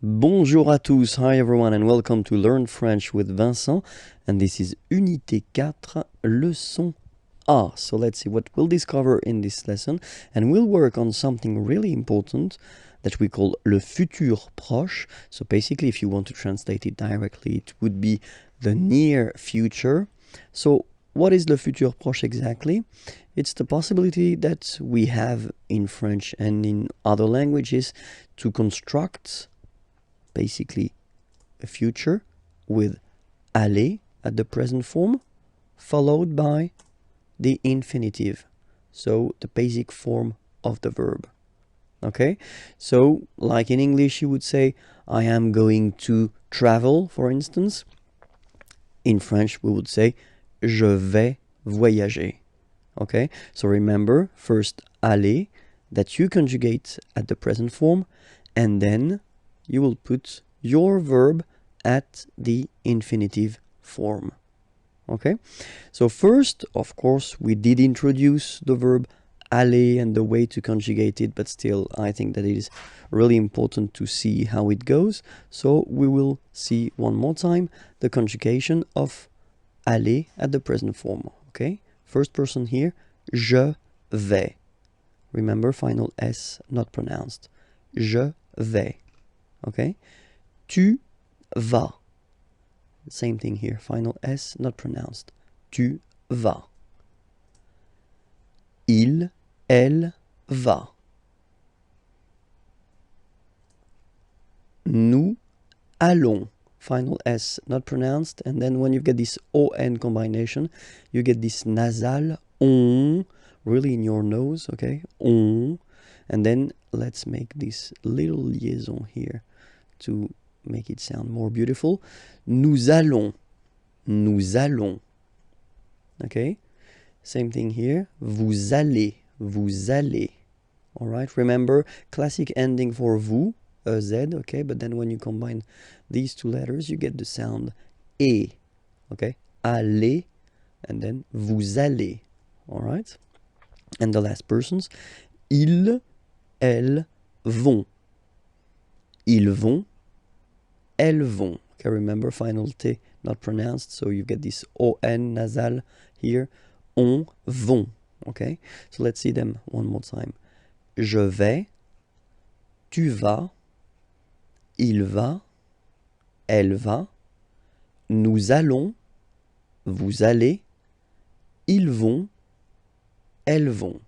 Bonjour à tous, hi everyone and welcome to Learn French with Vincent, and this is Unité 4, leçon A. So let's see what we'll discover in this lesson, and we'll work on something really important that we call le futur proche. So basically, if you want to translate it directly, it would be the near future. So what is le futur proche exactly? It's the possibility that we have in French and in other languages to construct basically a future with aller at the present form followed by the infinitive, so the basic form of the verb. Okay, so like in English you would say I am going to travel, for instance. In French we would say je vais voyager. Okay, so remember, first aller that you conjugate at the present form, and then you will put your verb at the infinitive form. Okay, so first, of course, we did introduce the verb aller and the way to conjugate it, but still I think that it is really important to see how it goes. So we will see one more time the conjugation of aller at the present form. Okay, first person here, je vais. Remember, final S not pronounced. Je vais. Okay, tu vas. Same thing here, final S not pronounced. Tu vas. Il, elle va. Nous allons. Final S not pronounced, and then when you get this ON combination, you get this nasal on, really in your nose, okay? On. And then let's make this little liaison here to make it sound more beautiful. Nous allons. Nous allons. Okay? Same thing here. Vous allez. Vous allez. All right? Remember, classic ending for vous, Z, okay? But then when you combine these two letters, you get the sound E. Okay? Aller. And then vous allez. All right? And the last persons. Ils, elles vont. Ils vont. Elles vont. Okay, remember, final T not pronounced, so you get this ON nasal here. On vont. Okay, so let's see them one more time. Je vais, tu vas, il va, elle va, nous allons, vous allez, ils vont, elles vont.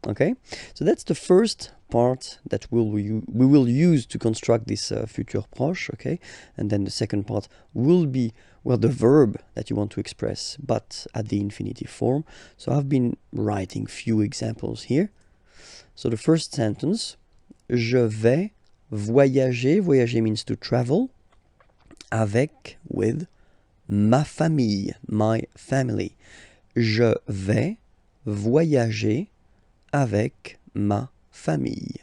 Okay, so that's the first part that we will use to construct this futur proche, okay? And then the second part will be, well, the verb that you want to express, but at the infinitive form. So I've been writing few examples here. So the first sentence, je vais voyager. Voyager means to travel. Avec, with, ma famille, my family. Je vais voyager avec ma famille.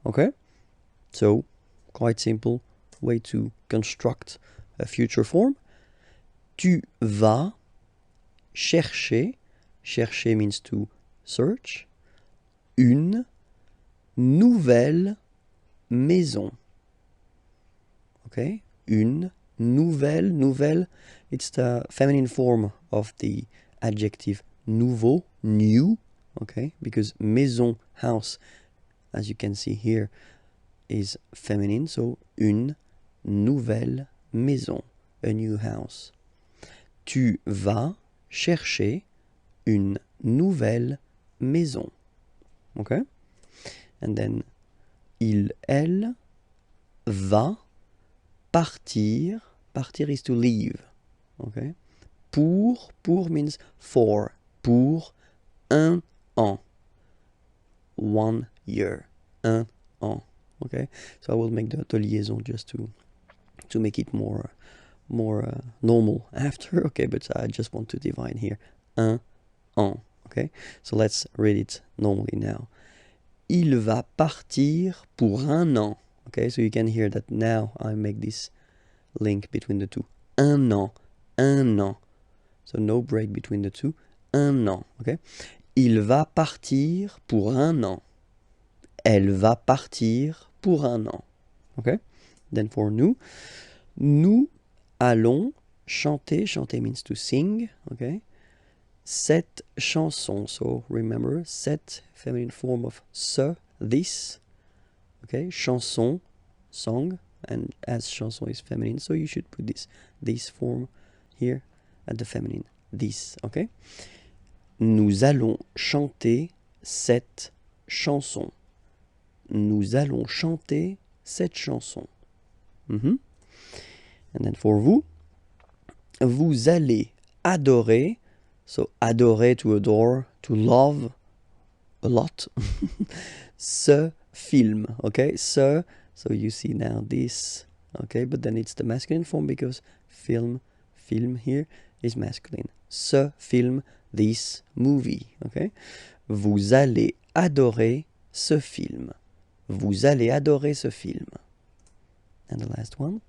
Okay? So, quite simple way to construct a future form. Tu vas chercher. Chercher means to search. Une nouvelle maison. Okay? Une nouvelle. Nouvelle, it's the feminine form of the adjective nouveau, new. Okay, because maison, house, as you can see here, is feminine. So, une nouvelle maison, a new house. Tu vas chercher une nouvelle maison. Okay, and then il, elle va partir. Partir is to leave. Okay, pour means for. Pour un an. 1 year. Un an. Okay, so I will make the liaison just to make it more normal after. Okay, but I just want to divide here. Un an. Okay, so let's read it normally now. Il va partir pour un an. Okay, so you can hear that now I make this link between the two. Un an. Un an. So no break between the two. Un an. Okay. Il va partir pour un an. Elle va partir pour un an. Okay? Then for nous allons chanter. Chanter means to sing. Okay? Cette chanson. So remember, cette, feminine form of ce, this. Okay? Chanson, song. And as chanson is feminine, so you should put this form here at the feminine. This. Okay? Nous allons chanter cette chanson. Nous allons chanter cette chanson. And then for vous, vous allez adorer. So adorer, to adore, to love a lot. Ce film, okay? So you see now this, okay? But then it's the masculine form because film here is masculine. Ce film, this movie, okay? Vous allez adorer ce film. Vous allez adorer ce film. And the last one.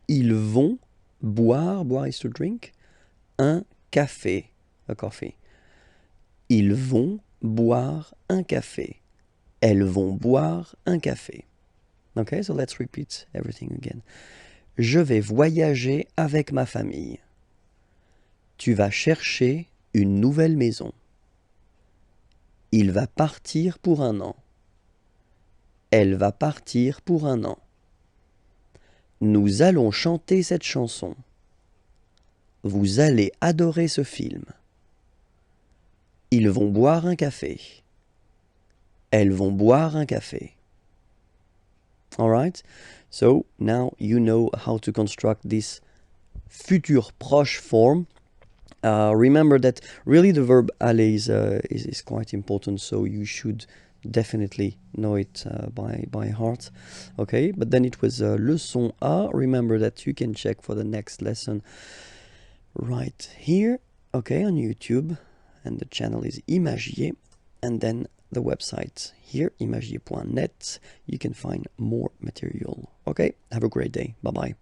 Ils vont boire, boire is to drink, un café, a coffee. Ils vont boire un café. Elles vont boire un café. Okay, so let's repeat everything again. Je vais voyager avec ma famille. Tu vas chercher une nouvelle maison. Il va partir pour un an. Elle va partir pour un an. Nous allons chanter cette chanson. Vous allez adorer ce film. Ils vont boire un café. Elles vont boire un café. Alright? So now you know how to construct this futur proche form. Remember that really the verb aller is quite important, so you should definitely know it by heart. Okay, but then it was leçon A. Remember that you can check for the next lesson right here, okay, on YouTube, and the channel is Imagier, and then the website here, imagier.net. You can find more material. Okay, have a great day. Bye-bye.